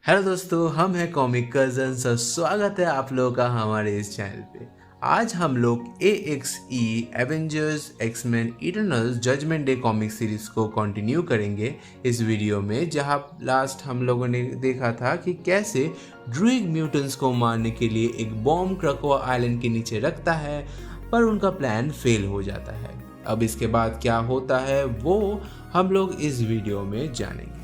Hello दोस्तों, हम हैं कॉमिक कजन्स और स्वागत है आप लोगों का हमारे इस चैनल पे। आज हम लोग AXE Avengers X Men Eternals judgement day comic series को कंटिन्यू करेंगे इस वीडियो में, जहां लास्ट हम लोगों ने देखा था कि कैसे ड्रूइग म्यूटेंट्स को मारने के लिए एक बॉम्ब क्रकोआ आइलैंड के नीचे रखता है, पर उनका प्लान फेल हो जाता है। अब इसके बाद क्या होता है वो हम लोग इस वीडियो में जानेंगे।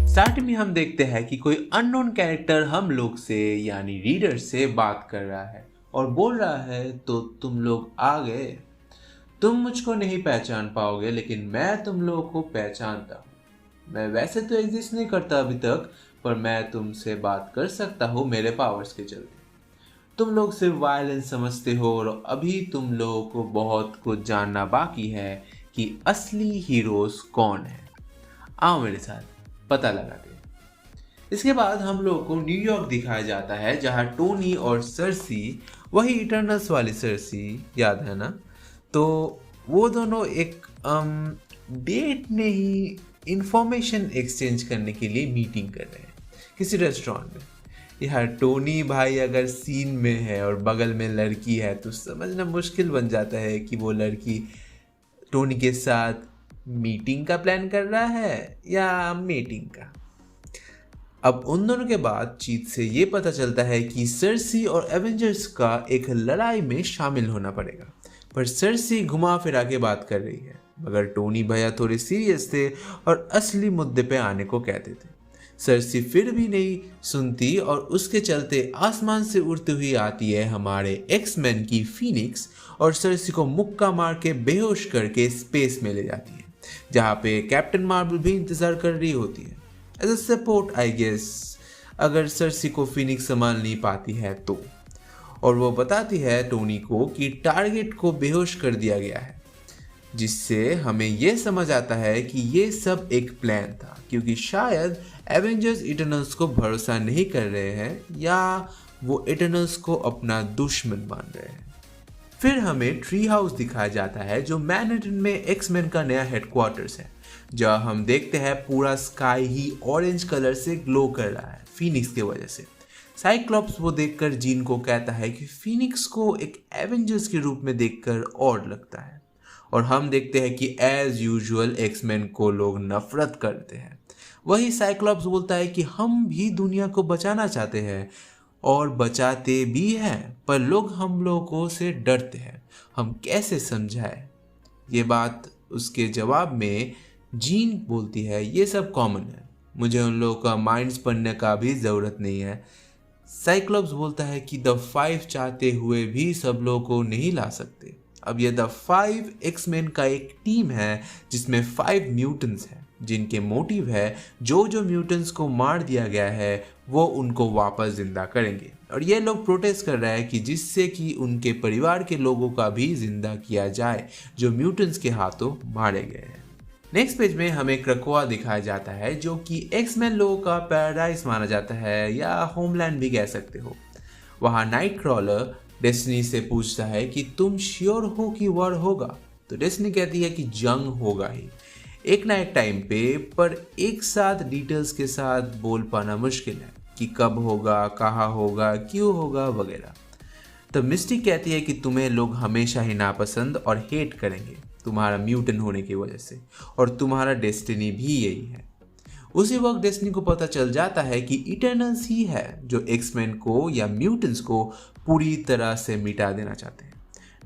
स्टार्ट में हम देखते हैं कि कोई अननोन कैरेक्टर हम लोग से यानी रीडर से बात कर रहा है और बोल रहा है, तो तुम लोग आ गए। तुम मुझको नहीं पहचान पाओगे, लेकिन मैं तुम लोगों को पहचानता हूँ। मैं वैसे तो एग्जिस्ट नहीं करता अभी तक, पर मैं तुमसे बात कर सकता हूँ मेरे पावर्स के चलते। तुम लोग सिर्फ वायलेंस समझते हो और अभी तुम लोगों को बहुत कुछ जानना बाकी है कि असली हीरोज कौन है। आओ मेरे साथ पता लगाते हैं। इसके बाद हम लोगों को न्यूयॉर्क दिखाया जाता है, जहां टोनी और सर्सी, वही इटर्नल्स वाली सर्सी, याद है ना, तो वो दोनों एक डेट नहीं इंफॉर्मेशन एक्सचेंज करने के लिए मीटिंग कर रहे हैं किसी रेस्टोरेंट में। यार टोनी भाई अगर सीन में है और बगल में लड़की है तो समझना मुश्किल बन जाता है कि वो लड़की टोनी के साथ मीटिंग का प्लान कर रहा है या मीटिंग का। अब उन दोनों के बातचीत से ये पता चलता है कि सर्सी और एवेंजर्स का एक लड़ाई में शामिल होना पड़ेगा, पर सर्सी घुमा फिरा के बात कर रही है, मगर टोनी भैया थोड़े सीरियस थे और असली मुद्दे पे आने को कहते थे। सर्सी फिर भी नहीं सुनती और उसके चलते आसमान से उड़ती हुई आती है हमारे एक्समैन की फीनिक्स और सर्सी को मुक्का मार के बेहोश करके स्पेस में ले जाती है, जहाँ पे कैप्टन मार्वल भी इंतजार कर रही होती है as a support I guess, अगर सर्सी को फीनिक्स संभाल नहीं पाती है तो। और वो बताती है टोनी को कि टारगेट को बेहोश कर दिया गया है, जिससे हमें ये समझ आता है कि ये सब एक प्लान था, क्योंकि शायद एवेंजर्स इटर्नल्स को भरोसा नहीं कर रहे हैं या वो इटर्नल्स को अपना दुश्मन मान रहे हैं। फिर हमें ट्री हाउस दिखाया जाता है, जो मैनहट्टन में एक्समैन का नया हेडक्वार्टर्स है, जहाँ हम देखते हैं पूरा स्काई ही ऑरेंज कलर से ग्लो कर रहा है फीनिक्स की वजह से। साइक्लॉप्स वो देखकर जीन को कहता है कि फीनिक्स को एक एवेंजर्स के रूप में देखकर और लगता है, और हम देखते हैं कि एज यूजुअल एक्समैन को लोग नफरत करते हैं। वही साइक्लॉप्स बोलता है कि हम भी दुनिया को बचाना चाहते हैं और बचाते भी हैं, पर लोग हम लोगों से डरते हैं, हम कैसे समझाएं। ये बात उसके जवाब में जीन बोलती है, ये सब कॉमन है, मुझे उन लोगों का माइंड्स पढ़ने का भी ज़रूरत नहीं है। साइक्लॉप्स बोलता है कि द 5 चाहते हुए भी सब लोगों को नहीं ला सकते। अब ये द 5 एक्समैन का एक टीम है जिसमें 5 म्यूटेंट्स हैं, जिनके मोटिव है जो म्यूटेंट्स को मार दिया गया है वो उनको वापस जिंदा करेंगे, और ये लोग प्रोटेस्ट कर रहे हैं कि जिससे कि उनके परिवार के लोगों का भी जिंदा किया जाए जो म्यूटेंट्स के हाथों मारे गए हैं। नेक्स्ट पेज में हमें क्रकोआ दिखाया जाता है, जो कि एक्समैन लोगों का पैराडाइज माना जाता है या होमलैंड भी कह सकते हो। वहाँ नाइट क्रॉलर डेस्टिनी से पूछता है कि तुम श्योर हो कि वॉर होगा, तो डेस्टिनी कहती है कि जंग होगा ही, एक ना एक टाइम पे, पर एक साथ डिटेल्स के साथ बोल पाना मुश्किल है कि कब होगा, कहाँ होगा, क्यों होगा वगैरह। तो मिस्टिक कहती है कि तुम्हें लोग हमेशा ही नापसंद और हेट करेंगे तुम्हारा म्यूटेंट होने की वजह से, और तुम्हारा डेस्टिनी भी यही है। उसी वक्त डेस्टिनी को पता चल जाता है कि इटर्नल्स ही है जो एक्समैन को या म्यूटेंट्स को पूरी तरह से मिटा देना चाहते हैं।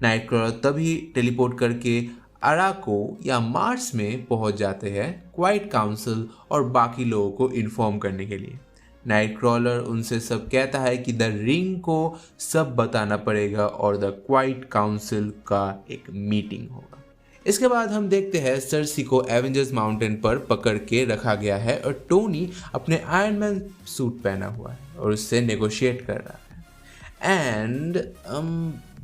नाइटक्रॉलर तभी टेलीपोर्ट करके अराको या मार्स में पहुंच जाते हैं क्वाइट काउंसिल और बाकी लोगों को इन्फॉर्म करने के लिए। नाइटक्रॉलर उनसे सब कहता है कि द रिंग को सब बताना पड़ेगा और द क्वाइट काउंसिल का एक मीटिंग होगा। इसके बाद हम देखते हैं सर्सी को एवेंजर्स माउंटेन पर पकड़ के रखा गया है और टोनी अपने आयरन मैन सूट पहना हुआ है और उससे नेगोशिएट कर रहा है। एंड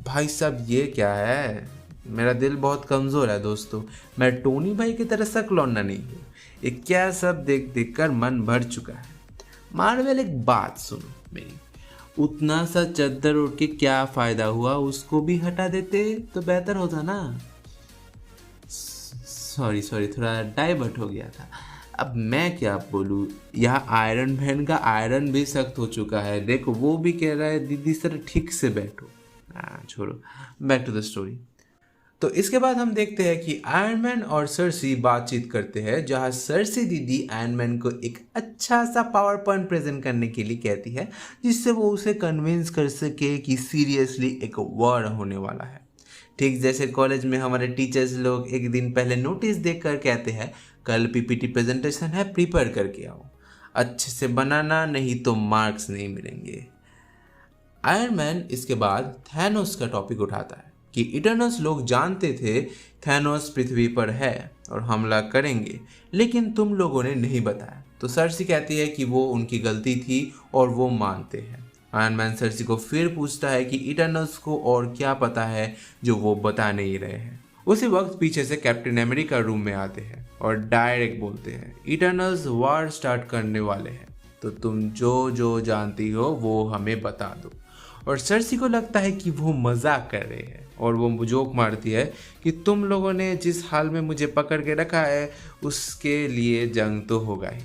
भाई साहब ये क्या है, मेरा दिल बहुत कमज़ोर है दोस्तों, मैं टोनी भाई की तरह सकलौना नहीं हूँ। ये क्या सब देख देख कर मन भर चुका है। मार्वल एक बात सुनो मेरी, उतना सा चद्दर उड़ के क्या फायदा हुआ, उसको भी हटा देते तो बेहतर होता ना। सॉरी सॉरी, थोड़ा डाइवर्ट हो गया था। अब मैं क्या बोलूँ, यहाँ आयरन मैन का आयरन भी सख्त हो चुका है। देखो वो भी कह रहा है दीदी सर ठीक से बैठो। छोड़ो, बैक टू द स्टोरी। तो इसके बाद हम देखते हैं कि आयरन मैन और सर्सी बातचीत करते हैं, जहां सर्सी दीदी आयरन मैन को एक अच्छा सा पावर पॉइंट प्रेजेंट करने के लिए कहती है, जिससे वो उसे कन्विंस कर सके कि सीरियसली एक वॉर होने वाला है। ठीक जैसे कॉलेज में हमारे टीचर्स लोग एक दिन पहले नोटिस देकर कहते हैं कल पीपीटी प्रेजेंटेशन है, प्रिपेयर करके आओ, अच्छे से बनाना नहीं तो मार्क्स नहीं मिलेंगे। आयरन मैन इसके बाद थैनोस का टॉपिक उठाता है कि इटर्नल्स लोग जानते थे थैनोस पृथ्वी पर है और हमला करेंगे, लेकिन तुम लोगों ने नहीं बताया। तो सर्सी कहती है कि वो उनकी गलती थी और वो मानते हैं। आयरन मैन सर्सी को फिर पूछता है कि इटर्नल्स को और क्या पता है जो वो बता नहीं रहे हैं। उसी वक्त पीछे से कैप्टन अमेरिका रूम में आते हैं और डायरेक्ट बोलते हैं इटर्नल्स वॉर स्टार्ट करने वाले हैं, तो तुम जो जो जानती हो वो हमें बता दो। और सर्सी को लगता है कि वो मजाक कर रहे हैं और वो जोक मारती है कि तुम लोगों ने जिस हाल में मुझे पकड़ के रखा है उसके लिए जंग तो होगा ही।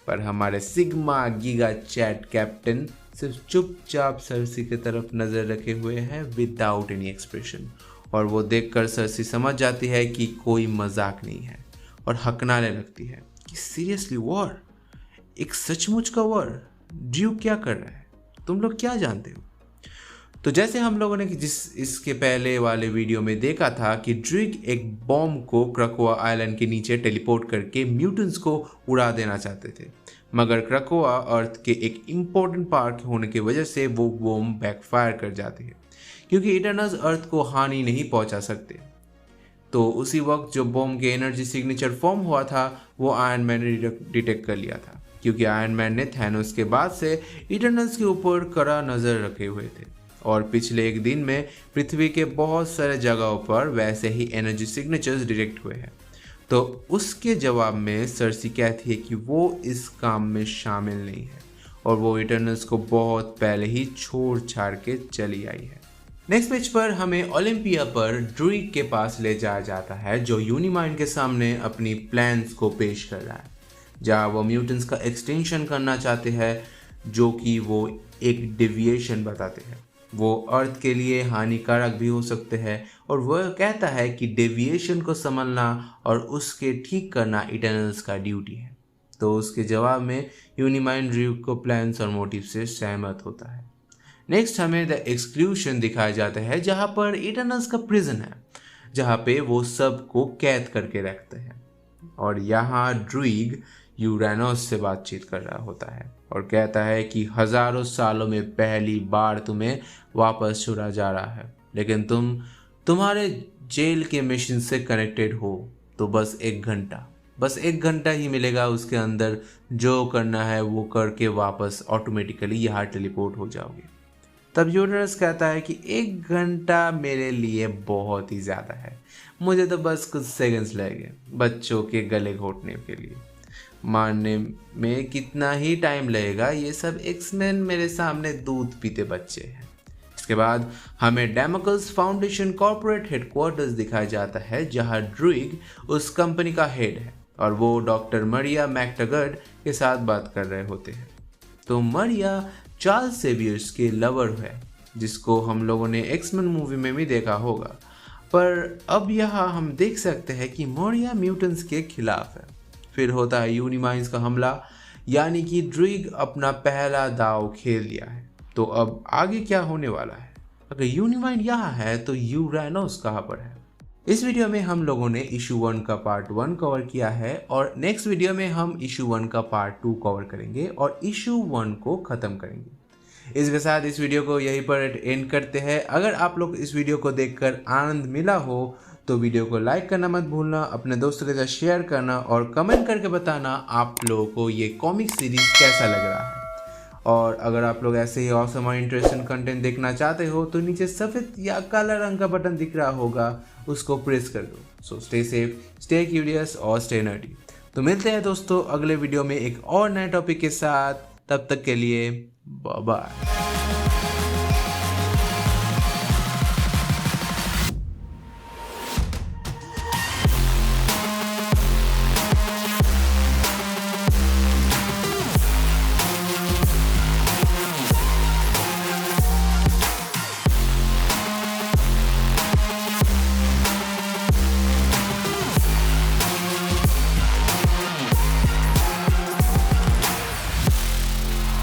पर हमारे सिग्मा गीगा चैट कैप्टन सिर्फ चुपचाप सर्सी की तरफ नज़र रखे हुए हैं विदाउट एनी एक्सप्रेशन। और वो देखकर सर्सी समझ जाती है कि कोई मजाक नहीं है और हकनाने लगती है कि सीरियसली वॉर, एक सचमुच का वॉर? ड्यूक क्या कर रहा है? तुम लोग क्या जानते हो? तो जैसे हम लोगों ने इसके पहले वाले वीडियो में देखा था कि ड्रिग एक बॉम्ब को क्रकोआ आइलैंड के नीचे टेलीपोर्ट करके म्यूटेंट्स को उड़ा देना चाहते थे, मगर क्रकोआ अर्थ के एक इम्पोर्टेंट पार्ट होने की वजह से वो बॉम्ब बैकफायर कर जाती है, क्योंकि इटर्नल्स अर्थ को हानि नहीं पहुंचा सकते। तो उसी वक्त जो बॉम्ब के एनर्जी सिग्नेचर फॉर्म हुआ था वो आयरन मैन ने डिटेक्ट कर लिया था, क्योंकि आयरन मैन ने थैनोस के बाद से इटर्नल्स के ऊपर कड़ा नज़र रखे हुए थे और पिछले एक दिन में पृथ्वी के बहुत सारे जगहों पर वैसे ही एनर्जी सिग्नेचर्स डिटेक्ट हुए हैं। तो उसके जवाब में सर्सी कहती है कि वो इस काम में शामिल नहीं है और वो इटर्नल्स को बहुत पहले ही छोड़ छाड़ के चली आई है। नेक्स्ट पेज पर हमें ओलंपिया पर ड्रूइग के पास ले जाया जाता है, जो यूनिमाइंड के सामने अपनी प्लान्स को पेश कर रहा है, जहाँ वो म्यूटेंट्स का एक्सटेंशन करना चाहते हैं, जो कि वो एक डेविएशन बताते हैं। वो अर्थ के लिए हानिकारक भी हो सकते हैं और वह कहता है कि डेविएशन को संभालना और उसके ठीक करना इटर्नल्स का ड्यूटी है। तो उसके जवाब में यूनिमाइंड ड्रूइग को प्लान्स और मोटिव से सहमत होता है। नेक्स्ट हमें द एक्सक्लूशन दिखाया जाता है, जहाँ पर इटर्नल्स का प्रिजन है, जहाँ पे वो सब को कैद करके रखते हैं। और यहाँ ड्रूइग यूरेनस से बातचीत कर रहा होता है और कहता है कि हजारों सालों में पहली बार तुम्हें वापस छुड़ा जा रहा है, लेकिन तुम्हारे जेल के मशीन से कनेक्टेड हो तो बस एक घंटा ही मिलेगा, उसके अंदर जो करना है वो करके वापस ऑटोमेटिकली यहाँ टेलीपोर्ट हो जाओगे। तब यूरेनस कहता है कि 1 घंटा मेरे लिए बहुत ही ज़्यादा है, मुझे तो बस कुछ सेकंड्स लगेंगे बच्चों के गले घोटने के लिए, मारने में कितना ही टाइम लगेगा, ये सब एक्समैन मेरे सामने दूध पीते बच्चे हैं। इसके बाद हमें डेमोकल्स फाउंडेशन कॉर्पोरेट हेडक्वार्टर्स दिखाया जाता है, जहां ड्रूइग उस कंपनी का हेड है और वो डॉक्टर मरिया मैकटगर्ड के साथ बात कर रहे होते हैं। तो मरिया चार्ल्स सेवियर्स के लवर है, जिसको हम लोगों ने एक्समैन मूवी में भी देखा होगा, पर अब यहाँ हम देख सकते हैं कि मरिया म्यूटेंट्स के खिलाफ है। फिर होता है यूनिमाइंड्स का हमला, यानी कि ड्रूइग अपना पहला दाव खेल लिया है। तो अब आगे क्या होने वाला है? अगर यूनिमाइंड यहाँ है तो यूरेनस कहाँ पर है? इस वीडियो में हम लोगों ने इशू 1 का पार्ट 1 कवर किया है और नेक्स्ट वीडियो में हम इशू 1 का पार्ट 2 कवर करेंगे और इशू 1 को ख़त्म करेंगे। इसके साथ इस वीडियो को यहीं पर एंड करते हैं। अगर आप लोग इस वीडियो को देखकर आनंद मिला हो तो वीडियो को लाइक करना मत भूलना, अपने दोस्तों के साथ शेयर करना और कमेंट करके बताना आप लोगों को ये कॉमिक सीरीज कैसा लग रहा है। और अगर आप लोग ऐसे ही ऑसम और इंटरेस्टिंग कंटेंट देखना चाहते हो तो नीचे सफ़ेद या काला रंग का बटन दिख रहा होगा, उसको प्रेस कर दो। So stay safe, stay curious और स्टे नर्डी। तो मिलते हैं दोस्तों अगले वीडियो में एक और नए टॉपिक के साथ, तब तक के लिए बाय बाय।